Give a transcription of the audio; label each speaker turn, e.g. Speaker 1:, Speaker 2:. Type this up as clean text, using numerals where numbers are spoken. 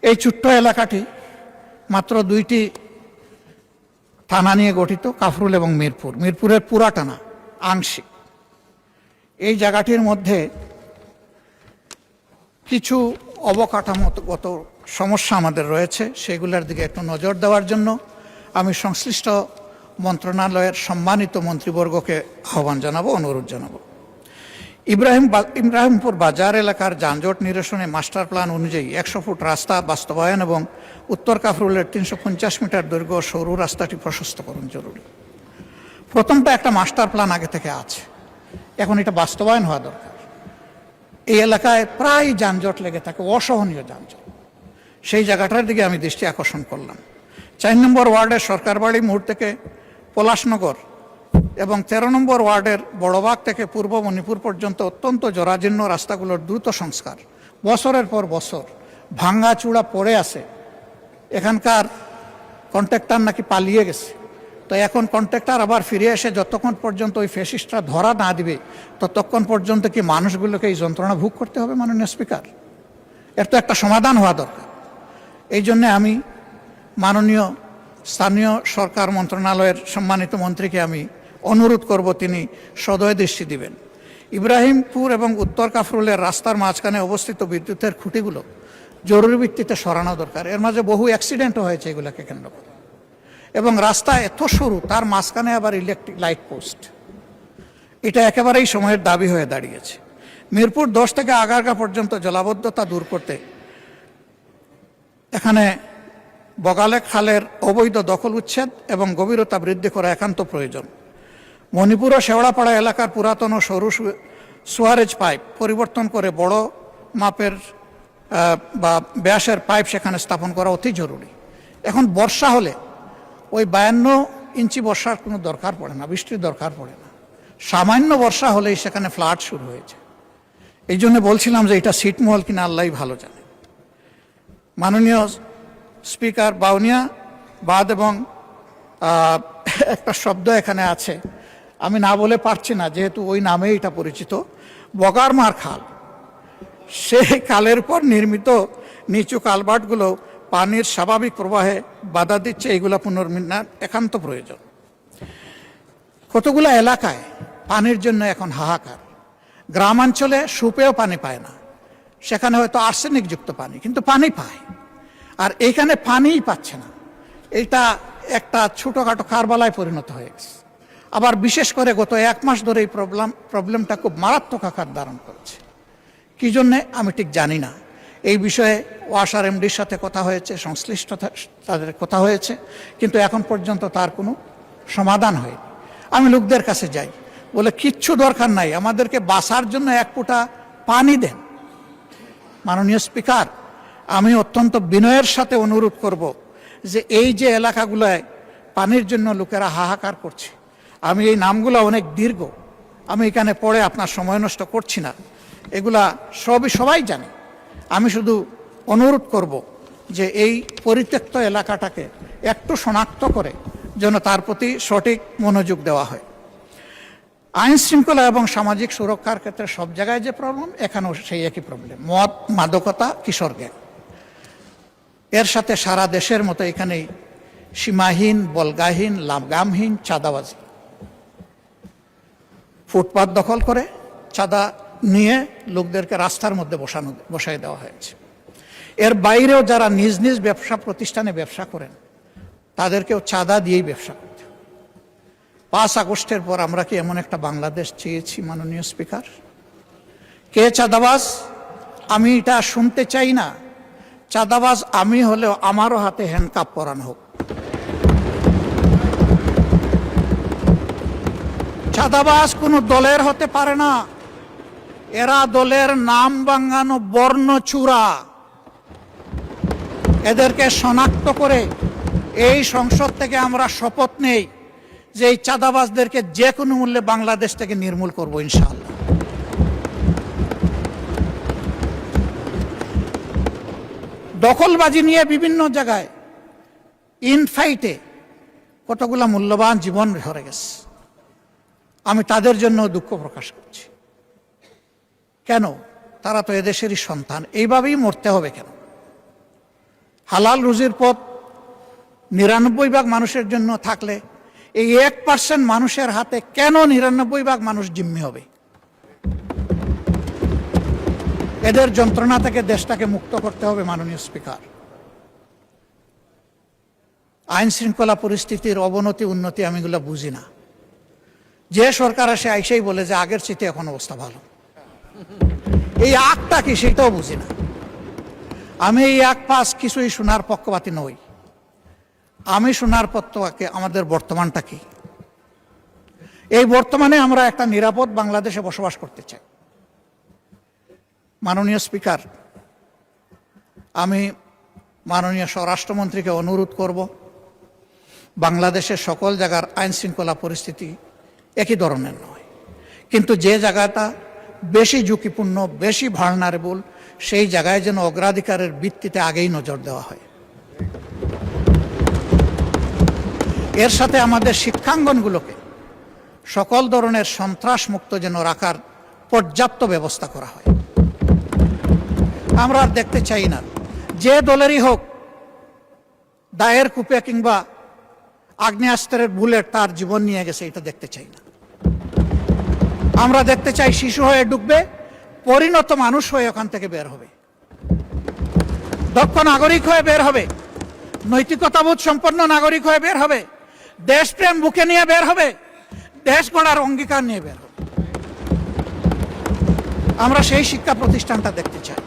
Speaker 1: এই ছোট্ট এলাকাটি মাত্র দুইটি থানা নিয়ে গঠিত, কাফরুল এবং মিরপুর। মিরপুরের পুরাটা না, আংশিক। এই জায়গাটির মধ্যে কিছু অবকাঠামোগত সমস্যা আমাদের রয়েছে, সেগুলোর দিকে একটু নজর দেওয়ার জন্য আমি সংশ্লিষ্ট মন্ত্রণালয়ের সম্মানিত মন্ত্রীবর্গকে আহ্বান জানাবো, অনুরোধ জানাবো। ইব্রাহিমপুর বাজার এলাকার যানজট নিরসনে মাস্টার প্ল্যান অনুযায়ী 100 ফুট রাস্তা বাস্তবায়ন এবং উত্তর কাফরুলের 350 মিটার দৈর্ঘ্য সরু রাস্তাটি প্রশস্তকরণ জরুরি। প্রথমটা একটা মাস্টার প্ল্যান আগে থেকে আছে, এখন এটা বাস্তবায়ন হওয়া দরকার। এই এলাকায় প্রায় যানজট লেগে থাকে, অসহনীয় যানজট। সেই জায়গাটার দিকে আমি দৃষ্টি আকর্ষণ করলাম। 4 নম্বর ওয়ার্ডের সরকারবাড়ি মোড় থেকে পলাশনগর এবং 13 নম্বর ওয়ার্ডের বড়বাগ থেকে পূর্ব মণিপুর পর্যন্ত অত্যন্ত জরাজীর্ণ রাস্তাগুলোর দ্রুত সংস্কার। বছরের পর বছর ভাঙ্গা চূড়া পড়ে আছে। এখানকার কন্ট্রাক্টর নাকি পালিয়ে গেছে, তো এখন কন্ট্রাক্টর আবার ফিরে এসে যতক্ষণ পর্যন্ত ওই ফ্যাসিস্টরা ধরা না দিবে ততক্ষণ পর্যন্ত কি মানুষগুলোকে এই যন্ত্রণা ভোগ করতে হবে? মাননীয় স্পিকার, এর তো একটা সমাধান হওয়া দরকার। এই জন্যে আমি মাননীয় স্থানীয় সরকার মন্ত্রণালয়ের সম্মানিত মন্ত্রীকে আমি অনুরোধ করব, তিনি সদয় দৃষ্টি দিবেন। ইব্রাহিমপুর এবং উত্তর কাফরুলের রাস্তার মাঝখানে অবস্থিত বিদ্যুতের খুঁটিগুলো জরুরি ভিত্তিতে সরানো দরকার। এর মাঝে বহু অ্যাক্সিডেন্টও হয়েছে এগুলোকে কেন্দ্র করে। এবং রাস্তা এত সরু, তার মাঝখানে আবার ইলেকট্রিক লাইট পোস্ট, এটা একেবারেই সময়ের দাবি হয়ে দাঁড়িয়েছে। মিরপুর 10 থেকে আগারগা পর্যন্ত জলাবদ্ধতা দূর করতে এখানে বগালে খালের অবৈধ দখল উচ্ছেদ এবং গভীরতা বৃদ্ধি করা একান্ত প্রয়োজন। মণিপুর ও শেওড়াপাড়া এলাকার পুরাতন ও সরু সুয়ারেজ পাইপ পরিবর্তন করে বড় মাপের বা ব্যাসের পাইপ সেখানে স্থাপন করা অতি জরুরি। এখন বর্ষা হলে ওই 52 ইঞ্চি বর্ষার কোনো দরকার পড়ে না, বৃষ্টির দরকার পড়ে না। সামান্য বর্ষা হলেই সেখানে ফ্লাড শুরু হয়েছে। এই জন্য বলছিলাম যে এটা ছিটমহল কিনা আল্লাহই ভালো জানে। মাননীয় স্পিকার, বাউনিয়া বাদ এবং একটা শব্দ এখানে আছে, আমি না বলে পারছি না যেহেতু ওই নামেই এটা পরিচিত, বগারমার খাল। সেই খালের পর নির্মিত নিচু কালভার্টগুলো পানির স্বাভাবিক প্রবাহে বাধা দিচ্ছে, এগুলো পুনর্নির্মাণ একান্ত প্রয়োজন। কতগুলো এলাকায় পানির জন্য এখন হাহাকার। গ্রামাঞ্চলে সুপেয় পানি পায় না, সেখানে হয়তো আর্সেনিকযুক্ত পানি, কিন্তু পানি পায়। আর এইখানে পানিই পাচ্ছে না, এইটা একটা ছোটোখাটো কারবালায় পরিণত হয়ে গেছে। আবার বিশেষ করে গত 1 মাস ধরে এই প্রবলেমটা খুব মারাত্মক আকার ধারণ করেছে। কী জন্যে আমি ঠিক জানি না। এই বিষয়ে ওয়াসার এমডির সাথে কথা হয়েছে, সংশ্লিষ্ট তাদের কথা হয়েছে, কিন্তু এখন পর্যন্ত তার কোনো সমাধান হয়নি। আমি লোকদের কাছে যাই, বলে কিচ্ছু দরকার নাই, আমাদেরকে বাঁচার জন্য 1 ফোঁটা পানি দেন। মাননীয় স্পিকার, আমি অত্যন্ত বিনয়ের সাথে অনুরোধ করব যে এই যে এলাকাগুলোয় পানির জন্য লোকেরা হাহাকার করছে, আমি এই নামগুলো অনেক দীর্ঘ, আমি এখানে পড়ে আপনার সময় নষ্ট করছি না, এগুলা সবাই জানে। আমি শুধু অনুরোধ করব যে এই পরিত্যক্ত এলাকাটাকে একটু শনাক্ত করে যেন তার প্রতি সঠিক মনোযোগ দেওয়া হয়। আইন শৃঙ্খলা এবং সামাজিক সুরক্ষার ক্ষেত্রে সব জায়গায় যে প্রবলেম, এখানেও সেই একই প্রবলেম, মদ, মাদকতা, কিশোর গ্যাং। এর সাথে সারা দেশের মতো এখানেই সীমাহীন, বলগাহীন, লাগামহীন চাঁদাবাজি। ফুটপাত দখল করে চাঁদা নিয়ে লোকদেরকে রাস্তার মধ্যে বসায় দেওয়া হয়েছে। এর বাইরেও যারা নিজ নিজ ব্যবসা প্রতিষ্ঠানে ব্যবসা করেন, তাদেরকেও চাঁদা দিয়েই ব্যবসা করতে। 5 আগস্টের পর আমরা কি এমন একটা বাংলাদেশ চেয়েছি? মাননীয় স্পিকার, কে চাঁদাবাজ? আমি এটা শুনতে চাই না। চাঁদাবাজ আমি হলেও আমারও হাতে হ্যান্ডকাপ পরানো হোক। চাঁদাবাজ কোনো দলের হতে পারে না, এরা দলের নাম ভাঙানো বর্ণচূড়া। এদেরকে শনাক্ত করে এই সংসদ থেকে আমরা শপথ নেই যে এই চাঁদাবাজদেরকে যে কোনো মূল্যে বাংলাদেশ থেকে নির্মূল করব ইনশাআল্লাহ। দখলবাজি নিয়ে বিভিন্ন জায়গায় ইনফাইটে কতগুলা মূল্যবান জীবন ঝরে গেছে। আমি তাদের জন্য দুঃখ প্রকাশ করছি। কেন? তারা তো এদেশেরই সন্তান, এইভাবেই মরতে হবে কেন? হালাল রুজির পথ ৯৯ ভাগ মানুষের জন্য থাকলে এই 1% মানুষের হাতে কেন ৯৯ ভাগ মানুষ জিম্মি হবে? এদের যন্ত্রণা থেকে দেশটাকে মুক্ত করতে হবে মাননীয় স্পিকার। আইন শৃঙ্খলা পরিস্থিতির অবনতি উন্নতি আমি এগুলো বুঝি না। যে সরকার আসে আইসেই বলে যে আগের চেয়ে এখন অবস্থা ভালো। এই আগটা কি সেটাও বুঝি না। আমি এই আগ পাস কিছুই শোনার পক্ষপাতী নই। আমি শোনার পক্ষে আমাদের বর্তমানটা কি। এই বর্তমানে আমরা একটা নিরাপদ বাংলাদেশে বসবাস করতে চাই। মাননীয় স্পিকার, আমি মাননীয় স্বরাষ্ট্রমন্ত্রীকে অনুরোধ করব, বাংলাদেশের সকল জায়গার আইন শৃঙ্খলা পরিস্থিতি একই ধরনের নয়, কিন্তু যে জায়গাটা বেশি ঝুঁকিপূর্ণ, বেশি ভালনারেবল, সেই জায়গায় যেন অগ্রাধিকারের ভিত্তিতে আগেই নজর দেওয়া হয়। এর সাথে আমাদের শিক্ষাঙ্গনগুলোকে সকল ধরনের সন্ত্রাস মুক্ত যেন রাখার পর্যাপ্ত ব্যবস্থা করা হয়। আমরা আর দেখতে চাই না যে দলেরই হোক দায়ের কূপে কিংবা আগ্নেয়াস্ত্রের বুলেট তার জীবন নিয়ে গেছে, এটা দেখতে চাই না। আমরা দেখতে চাই শিশু হয়ে ঢুকবে, পরিণত মানুষ হয়ে ওখান থেকে বের হবে, দক্ষ নাগরিক হয়ে বের হবে, নৈতিকতাবোধ সম্পন্ন নাগরিক হয়ে বের হবে, দেশপ্রেম বুকে নিয়ে বের হবে, দেশ গড়ার অঙ্গীকার নিয়ে বের হবে। আমরা সেই শিক্ষা প্রতিষ্ঠানটা দেখতে চাই।